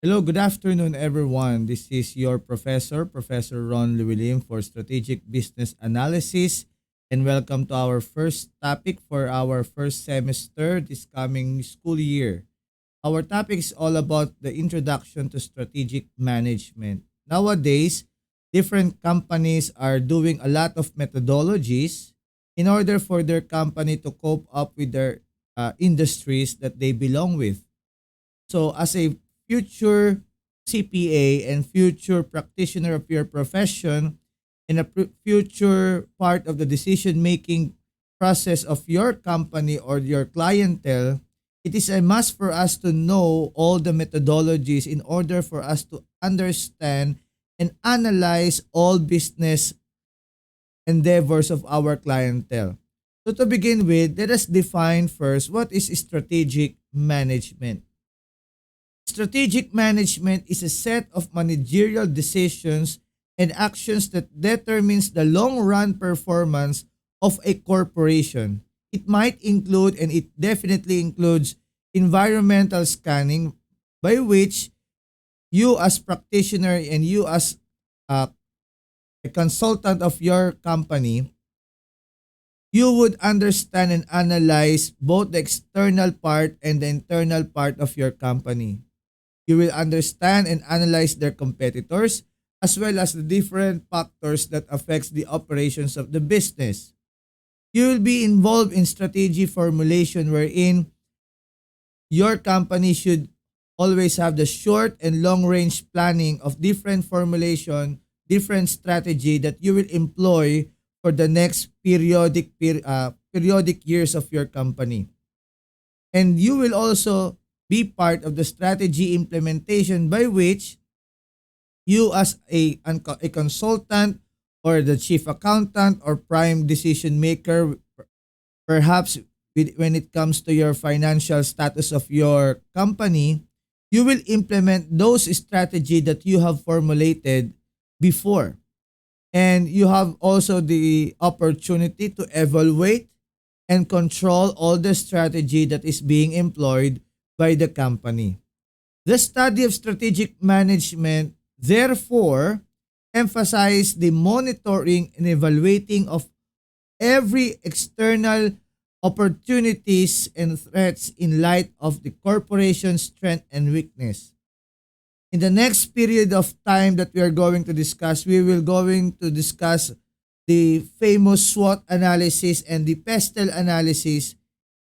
Hello, good afternoon, everyone. This is your professor, Professor Ron Llewellyn for Strategic Business Analysis, and welcome to our first topic for our first semester this coming school year. Our topic is all about the introduction to strategic management. Nowadays, different companies are doing a lot of methodologies in order for their company to cope up with their industries that they belong with. So, as a future CPA and future practitioner of your profession, and a future part of the decision making process of your company or your clientele, it is a must for us to know all the methodologies in order for us to understand and analyze all business endeavors of our clientele. So, to begin with, let us define first what is strategic management. Strategic management is a set of managerial decisions and actions that determines the long-run performance of a corporation. It might include, and it definitely includes, environmental scanning, by which you as practitioner and you as a consultant of your company, you would understand and analyze both the external part and the internal part of your company. You will understand and analyze their competitors as well as the different factors that affects the operations of the business. You will be involved in strategy formulation wherein your company should always have the short and long range planning of different formulation, different strategy that you will employ for the next periodic years of your company. And you will also be part of the strategy implementation by which you as a consultant or the chief accountant or prime decision maker, perhaps when it comes to your financial status of your company, you will implement those strategy that you have formulated before. And you have also the opportunity to evaluate and control all the strategy that is being employed by the company. The study of strategic management, therefore, emphasizes the monitoring and evaluating of every external opportunities and threats in light of the corporation's strength and weakness. In the next period of time that we are going to discuss, we will going to discuss the famous SWOT analysis and the PESTEL analysis,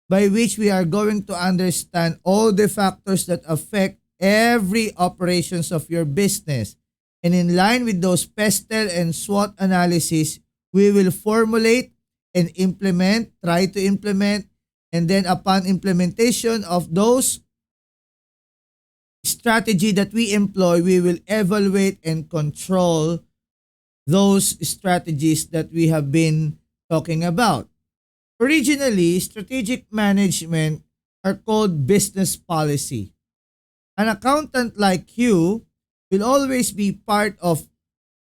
by which we are going to understand all the factors that affect every operations of your business. And in line with those PESTEL and SWOT analysis, we will formulate and implement, try to implement, and then upon implementation of those strategy that we employ, we will evaluate and control those strategies that we have been talking about. Originally, strategic management are called business policy. An accountant like you will always be part of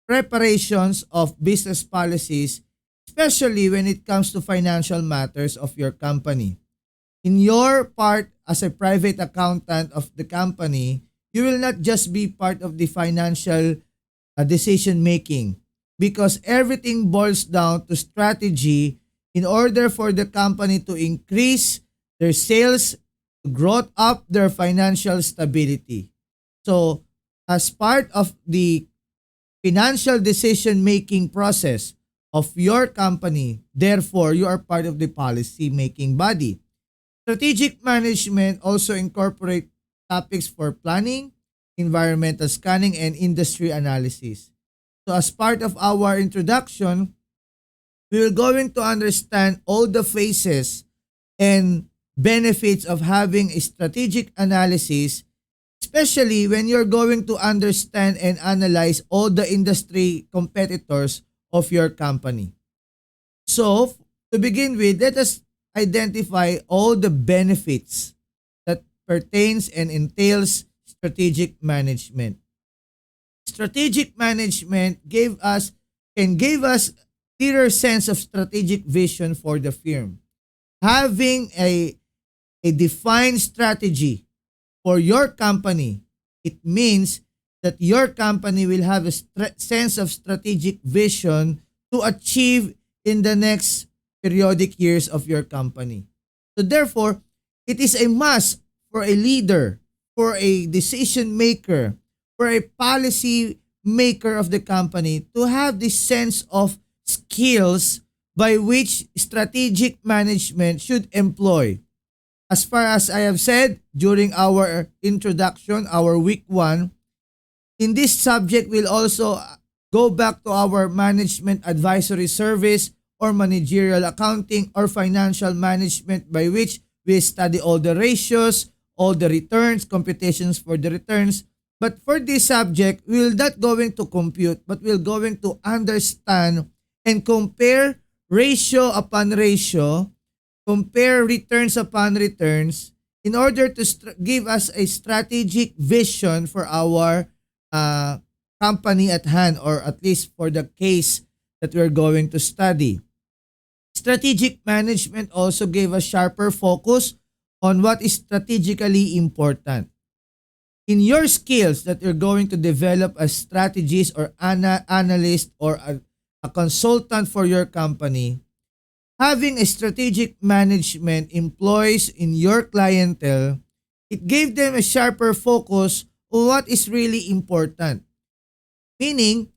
preparations of business policies, especially when it comes to financial matters of your company. In your part as a private accountant of the company, you will not just be part of the financial decision making, because everything boils down to strategy in order for the company to increase their sales, to grow up their financial stability. So, as part of the financial decision making process of your company, therefore, you are part of the policy making body. Strategic management also incorporate topics for planning, environmental scanning, and industry analysis. So as part of our introduction, we are going to understand all the phases and benefits of having a strategic analysis, especially when you're going to understand and analyze all the industry competitors of your company. So, to begin with, let us identify all the benefits that pertains and entails strategic management. Strategic management gave us clearer sense of strategic vision for the firm. Having a defined strategy for your company, It means that your company will have a sense of strategic vision to achieve in the next periodic years of your company. So therefore, it is a must for a leader, for a decision maker, for a policy maker of the company to have this sense of skills by which strategic management should employ. As far as I have said during our introduction, our week 1, in this subject we'll also go back to our management advisory service or managerial accounting or financial management, by which we study all the ratios, all the returns, computations for the returns. But for this subject, we're not going to compute, but we're going to understand and compare ratio upon ratio, compare returns upon returns, in order to give us a strategic vision for our company at hand, or at least for the case that we're going to study. Strategic management also gave us sharper focus on what is strategically important. In your skills that you're going to develop as strategist or analyst or a consultant for your company, having a strategic management employees in your clientele, it gave them a sharper focus on what is really important. Meaning,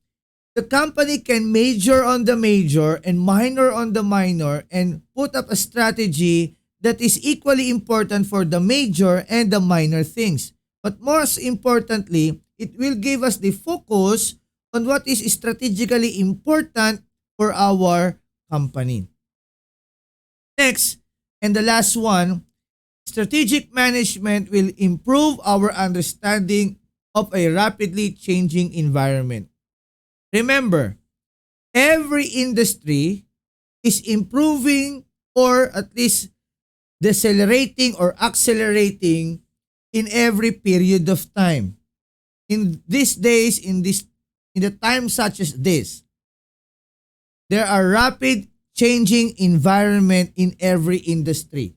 the company can major on the major and minor on the minor and put up a strategy that is equally important for the major and the minor things. But most importantly, it will give us the focus on what is strategically important for our company. Next, and the last one, strategic management will improve our understanding of a rapidly changing environment. Remember, every industry is improving or at least decelerating or accelerating in every period of time. In these days, in the time such as this, there are rapid changing environment in every industry.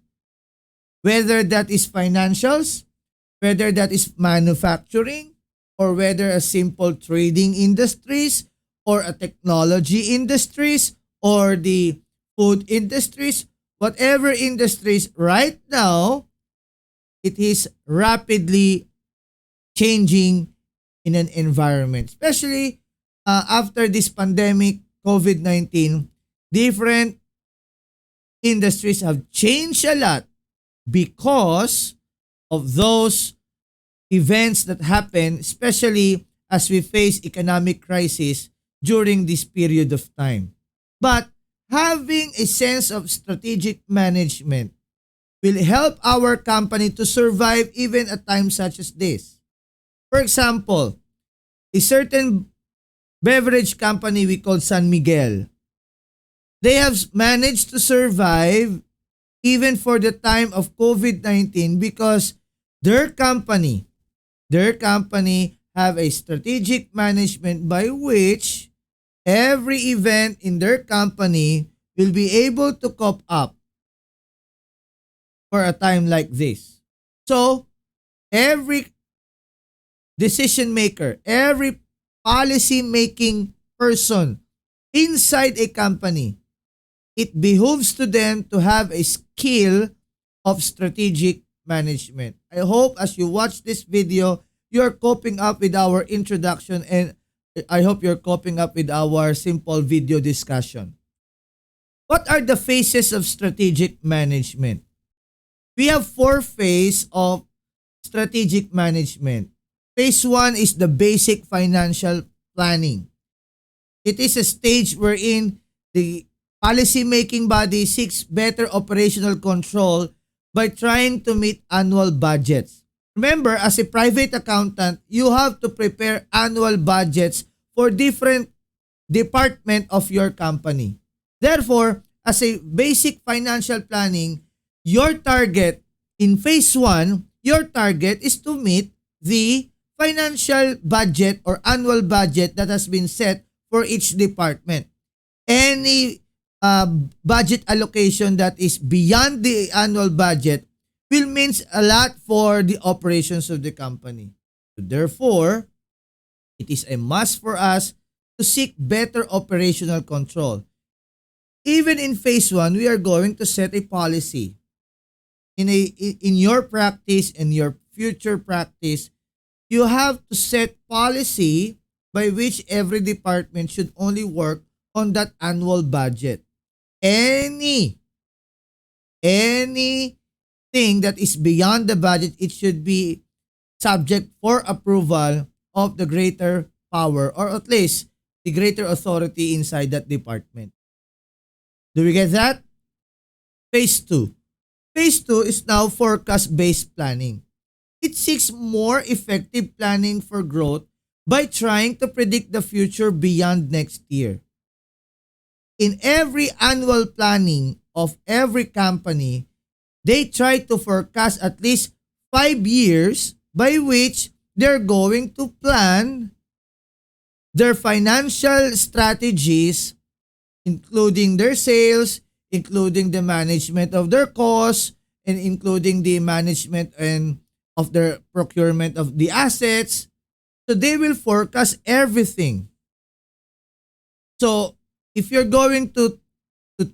Whether that is financials, whether that is manufacturing, or whether a simple trading industries, or a technology industries, or the food industries, whatever industries right now, it is rapidly changing in an environment. Especially after this pandemic, COVID-19, different industries have changed a lot because of those events that happen, especially as we face economic crisis during this period of time. But having a sense of strategic management will help our company to survive even at times such as this. For example, a certain beverage company we call San Miguel, they have managed to survive even for the time of COVID-19 because their company have a strategic management by which every event in their company will be able to cope up for a time like this. So, every decision maker, every policy making person inside a company, it behooves to them to have a skill of strategic management. I hope as you watch this video, you're coping up with our introduction, and I hope you're coping up with our simple video discussion. What are the phases of strategic management? We have 4 phases of strategic management. Phase 1 is the basic financial planning. It is a stage wherein the policy-making body seeks better operational control by trying to meet annual budgets. Remember, as a private accountant, you have to prepare annual budgets for different department of your company. Therefore, as a basic financial planning, your target in phase 1, your target is to meet the financial budget or annual budget that has been set for each department. Any budget allocation that is beyond the annual budget will means a lot for the operations of the company. Therefore, it is a must for us to seek better operational control. Even in phase 1, we are going to set a policy. In your practice and your future practice, you have to set policy by which every department should only work on that annual budget. Any anything that is beyond the budget, it should be subject for approval of the greater power, or at least the greater authority inside that department. Do we get that? Phase 2. Phase 2 is now forecast-based planning. It seeks more effective planning for growth by trying to predict the future beyond next year. In every annual planning of every company, they try to forecast at least 5 years by which they're going to plan their financial strategies, including their sales, including the management of their costs, and including the management and of their procurement of the assets. So they will forecast everything. So if you're going to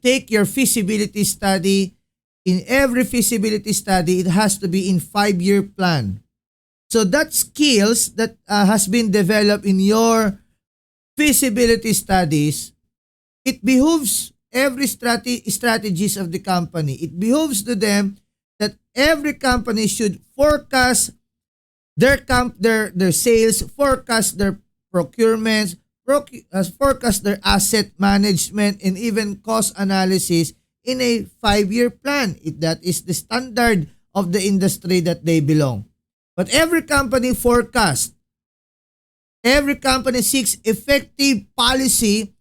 take your feasibility study, in every feasibility study, it has to be in 5-year plan. So that skills that has been developed in your feasibility studies, it behooves every strategies of the company. It behooves to them that every company should forecast their sales, forecast their procurements, forecast their asset management, and even cost analysis in a 5-year plan. That is the standard of the industry that they belong. But every company forecasts. Every company seeks effective policy,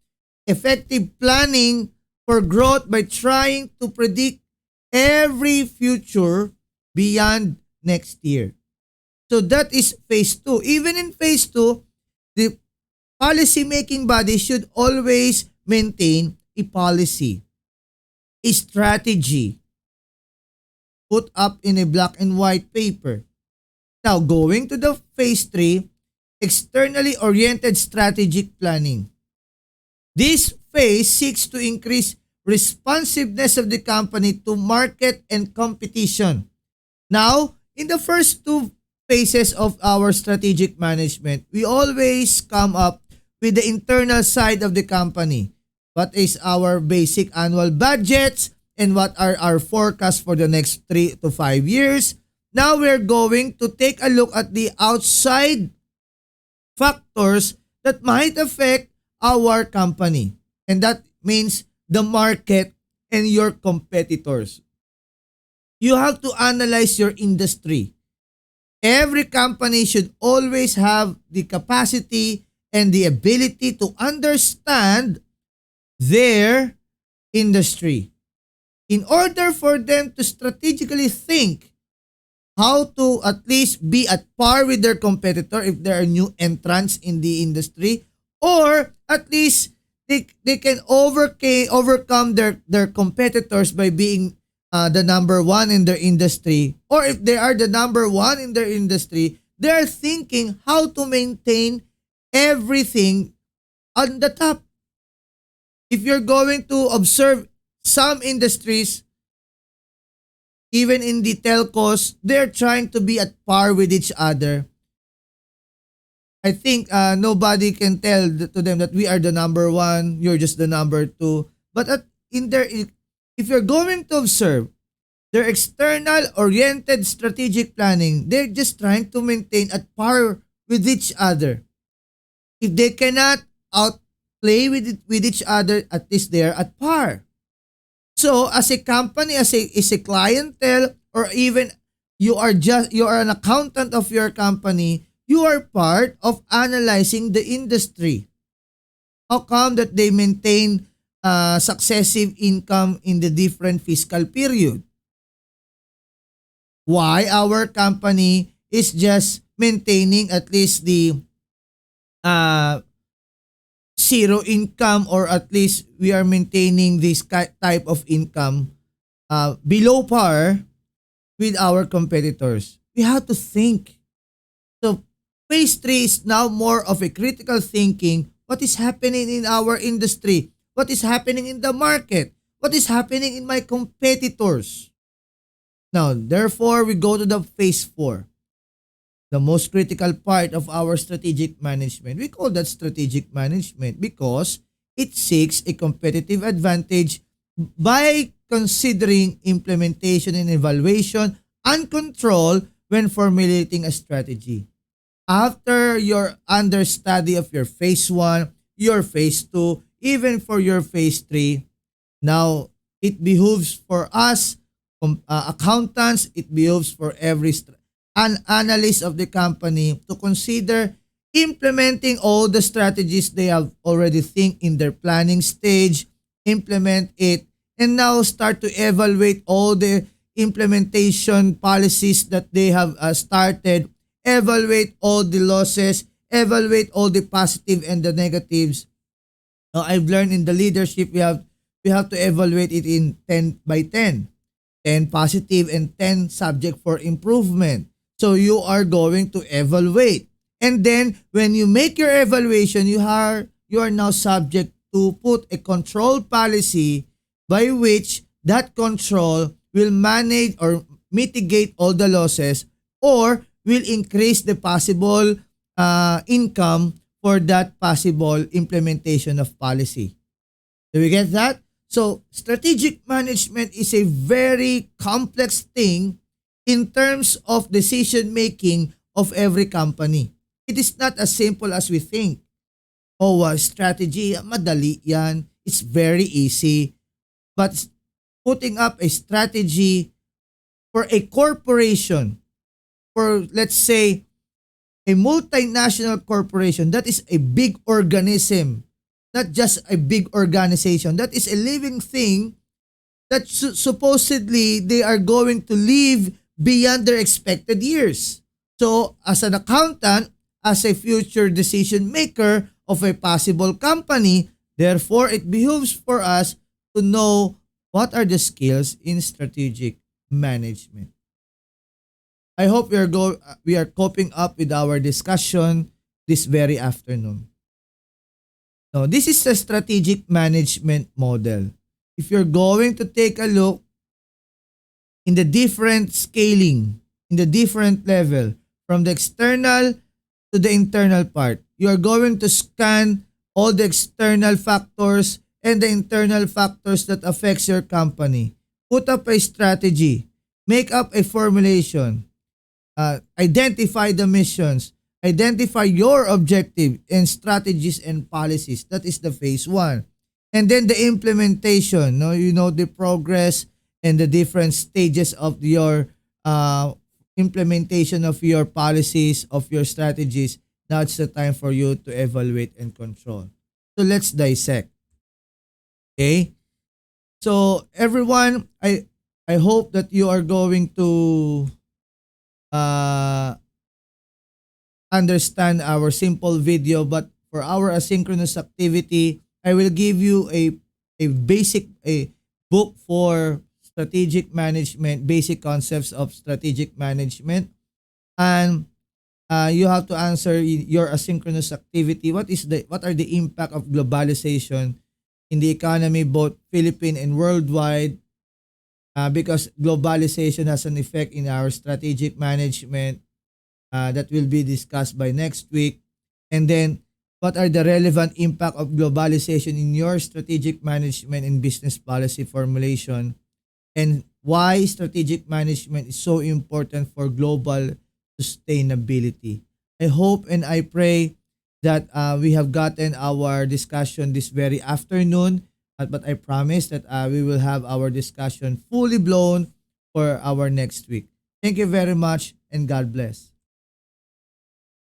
effective planning for growth by trying to predict every future beyond next year. So that is phase 2. Even in phase 2, the policy making body should always maintain a policy, a strategy put up in a black and white paper. Now, going to the phase 3, externally oriented strategic planning. This phase seeks to increase responsiveness of the company to market and competition. Now, in the first 2 phases of our strategic management, we always come up with the internal side of the company. What is our basic annual budgets and what are our forecasts for the next 3 to 5 years? Now we're going to take a look at the outside factors that might affect our company. And that means the market and your competitors. You have to analyze your industry. Every company should always have the capacity and the ability to understand their industry in order for them to strategically think how to at least be at par with their competitor if there are new entrants in the industry, or at least they can overcome their competitors by being the number one in their industry. Or if they are the number one in their industry, they are thinking how to maintain everything on the top. If you're going to observe some industries, even in the telcos, they're trying to be at par with each other. I think nobody can tell to them that we are the number one, you're just the number two. But if you're going to observe their external oriented strategic planning, they're just trying to maintain at par with each other. If they cannot outplay with each other, at least they're at par. So as a company, as a clientele, or even you are an accountant of your company, you are part of analyzing the industry. How come that they maintain successive income in the different fiscal period? Why our company is just maintaining at least the zero income, or at least we are maintaining this type of income below par with our competitors? We have to think. So Phase 3 is now more of a critical thinking. What is happening in our industry? What is happening in the market? What is happening in my competitors? Now, therefore, we go to the phase 4, the most critical part of our strategic management. We call that strategic management because it seeks a competitive advantage by considering implementation and evaluation and control when formulating a strategy. After your understudy of your phase 1, your phase 2, even for your phase 3, now it behooves for us, accountants, it behooves for every an analyst of the company to consider implementing all the strategies they have already think in their planning stage, implement it, and now start to evaluate all the implementation policies that they have started, evaluate all the losses, evaluate all the positive and the negatives. I've learned in the leadership we have to evaluate it in 10 by 10. 10 positive and 10 subject for improvement. So you are going to evaluate. And then when you make your evaluation, you are now subject to put a control policy by which that control will manage or mitigate all the losses or will increase the possible income for that possible implementation of policy. Do we get that? So strategic management is a very complex thing in terms of decision making of every company. It is not as simple as we think. Oh, strategy, madali yan. It's very easy. But putting up a strategy for a corporation, for let's say a multinational corporation, that is a big organism, not just a big organization. That is a living thing that supposedly they are going to live beyond their expected years. So as an accountant, as a future decision maker of a possible company, therefore it behooves for us to know what are the skills in strategic management. I hope we are coping up with our discussion this very afternoon. Now, this is a strategic management model. If you're going to take a look in the different scaling, in the different level, from the external to the internal part, you are going to scan all the external factors and the internal factors that affects your company. Put up a strategy, make up a formulation, identify the missions, identify your objective and strategies and policies. That is the phase 1. And then the implementation, no, the progress and the different stages of your implementation of your policies, of your strategies. Now it's the time for you to evaluate and control. So let's dissect. Okay? So everyone, I hope that you are going to understand our simple video, but for our asynchronous activity, I will give you a basic a book for strategic management, basic concepts of strategic management, and you have to answer your asynchronous activity. What are the impact of globalization in the economy, both Philippine and worldwide? Because globalization has an effect in our strategic management that will be discussed by next week. And then, what are the relevant impact of globalization in your strategic management and business policy formulation? And why strategic management is so important for global sustainability. I hope and I pray that we have gotten our discussion this very afternoon. But I promise that we will have our discussion fully blown for our next week. Thank you very much and God bless.